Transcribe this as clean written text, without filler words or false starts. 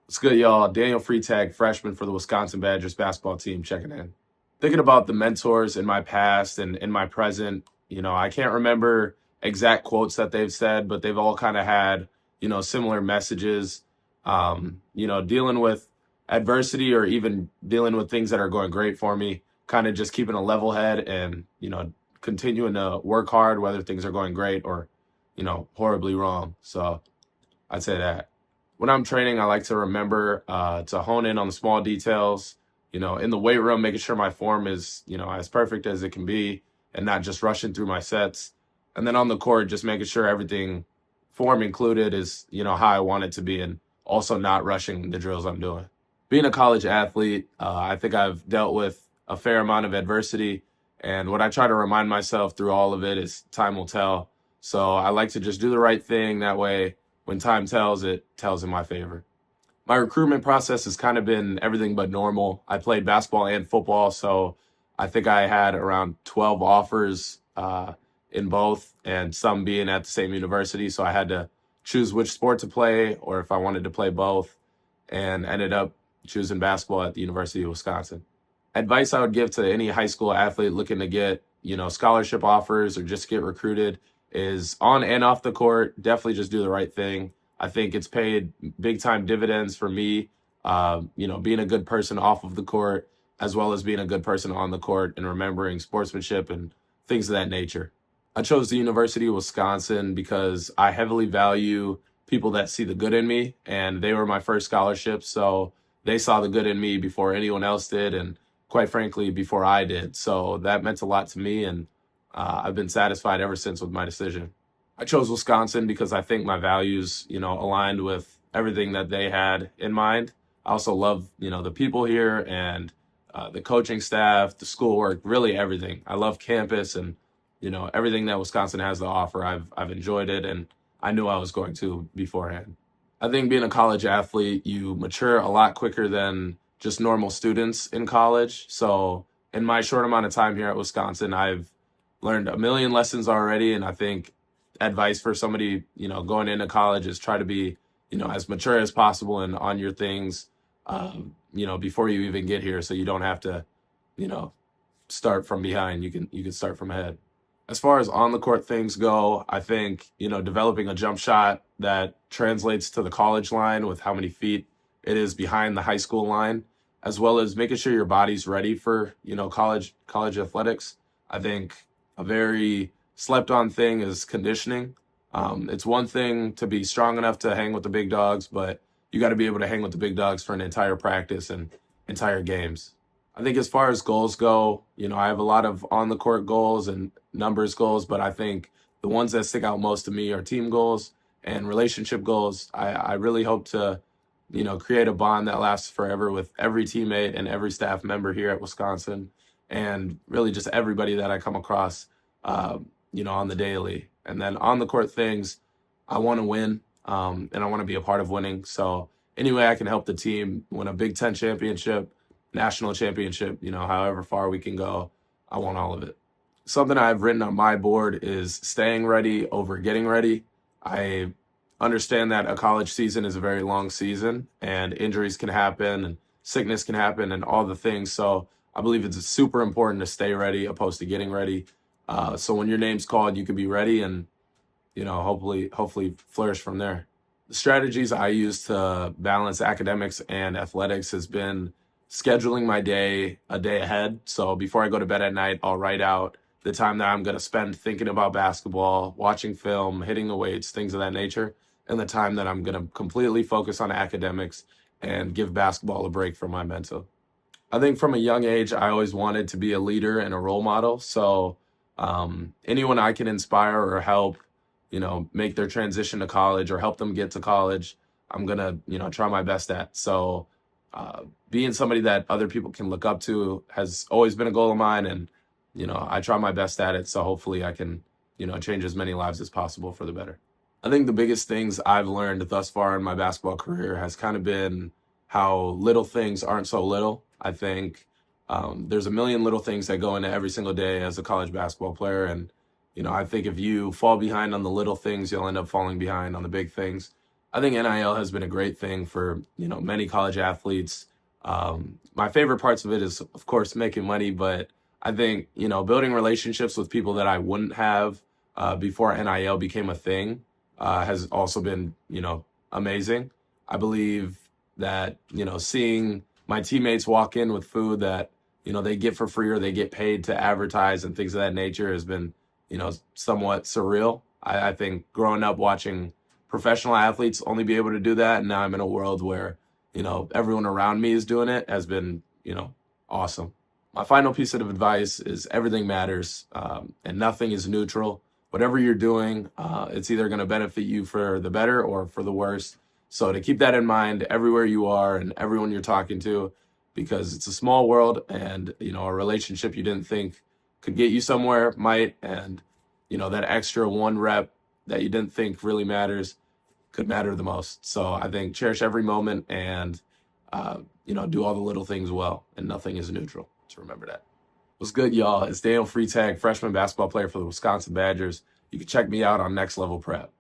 What's good, y'all? Daniel Freitag, freshman for the Wisconsin Badgers basketball team, checking in. Thinking about the mentors in my past and in my present, I can't remember exact quotes that they've said, but they've all kind of had, similar messages. Dealing with adversity or even dealing with things that are going great for me, kind of just keeping a level head and, continuing to work hard, whether things are going great or, horribly wrong. So I'd say that. When I'm training, I like to remember to hone in on the small details. In the weight room, making sure my form is, as perfect as it can be and not just rushing through my sets. And then on the court, just making sure everything, form included, is, how I want it to be and also not rushing the drills I'm doing. Being a college athlete, I think I've dealt with a fair amount of adversity. And what I try to remind myself through all of it is time will tell. So I like to just do the right thing. That way, when time tells, it tells in my favor. My recruitment process has kind of been everything but normal. I played basketball and football, so I think I had around 12 offers in both, and some being at the same university. So I had to choose which sport to play or if I wanted to play both, and ended up choosing basketball at the University of Wisconsin. Advice I would give to any high school athlete looking to get, scholarship offers or just get recruited is on and off the court, definitely just do the right thing. I think it's paid big time dividends for me, being a good person off of the court, as well as being a good person on the court and remembering sportsmanship and things of that nature. I chose the University of Wisconsin because I heavily value people that see the good in me, and they were my first scholarship. So they saw the good in me before anyone else did, and quite frankly, before I did. So that meant a lot to me, and I've been satisfied ever since with my decision. I chose Wisconsin because I think my values, aligned with everything that they had in mind. I also love, the people here and the coaching staff, the schoolwork, really everything. I love campus and, everything that Wisconsin has to offer. I've enjoyed it, and I knew I was going to beforehand. I think being a college athlete, you mature a lot quicker than just normal students in college. So in my short amount of time here at Wisconsin, I've learned a million lessons already, and I think advice for somebody, going into college is try to be, as mature as possible and on your things, before you even get here, so you don't have to, you know, start from behind. You can start from ahead. As far as on the court things go, I think, developing a jump shot that translates to the college line with how many feet it is behind the high school line, as well as making sure your body's ready for, college athletics. I think a very slept on thing is conditioning. It's one thing to be strong enough to hang with the big dogs, but you got to be able to hang with the big dogs for an entire practice and entire games. I think as far as goals go, I have a lot of on the court goals and numbers goals, but I think the ones that stick out most to me are team goals and relationship goals. I really hope to, create a bond that lasts forever with every teammate and every staff member here at Wisconsin, and really just everybody that I come across, on the daily. And then on the court things, I want to win, and I want to be a part of winning. So any way I can help the team win a Big Ten championship, national championship, however far we can go, I want all of it. Something I've written on my board is staying ready over getting ready. I understand that a college season is a very long season and injuries can happen and sickness can happen and all the things. So I believe it's super important to stay ready opposed to getting ready. So when your name's called, you can be ready and, hopefully flourish from there. The strategies I use to balance academics and athletics has been scheduling my day a day ahead. So before I go to bed at night, I'll write out the time that I'm going to spend thinking about basketball, watching film, hitting the weights, things of that nature, and the time that I'm going to completely focus on academics and give basketball a break from my mental. I think from a young age, I always wanted to be a leader and a role model. So anyone I can inspire or help, make their transition to college or help them get to college, I'm going to, try my best at. So being somebody that other people can look up to has always been a goal of mine. And, I try my best at it. So hopefully I can, change as many lives as possible for the better. I think the biggest things I've learned thus far in my basketball career has kind of been how little things aren't so little. I think there's a million little things that go into every single day as a college basketball player. And, I think if you fall behind on the little things, you'll end up falling behind on the big things. I think NIL has been a great thing for, many college athletes. My favorite parts of it is, of course, making money, but I think, building relationships with people that I wouldn't have before NIL became a thing has also been, amazing. I believe that, seeing my teammates walk in with food that, they get for free or they get paid to advertise and things of that nature has been, somewhat surreal. I think growing up watching professional athletes only be able to do that, and now I'm in a world where, everyone around me is doing it, has been, awesome. My final piece of advice is everything matters, and nothing is neutral. Whatever you're doing, it's either going to benefit you for the better or for the worse. So to keep that in mind everywhere you are and everyone you're talking to, because it's a small world, and a relationship you didn't think could get you somewhere might, and that extra one rep that you didn't think really matters could matter the most. So I think cherish every moment and do all the little things well, and nothing is neutral. So remember that. What's good, y'all? It's Daniel Freitag, freshman basketball player for the Wisconsin Badgers. You can check me out on Next Level Prep.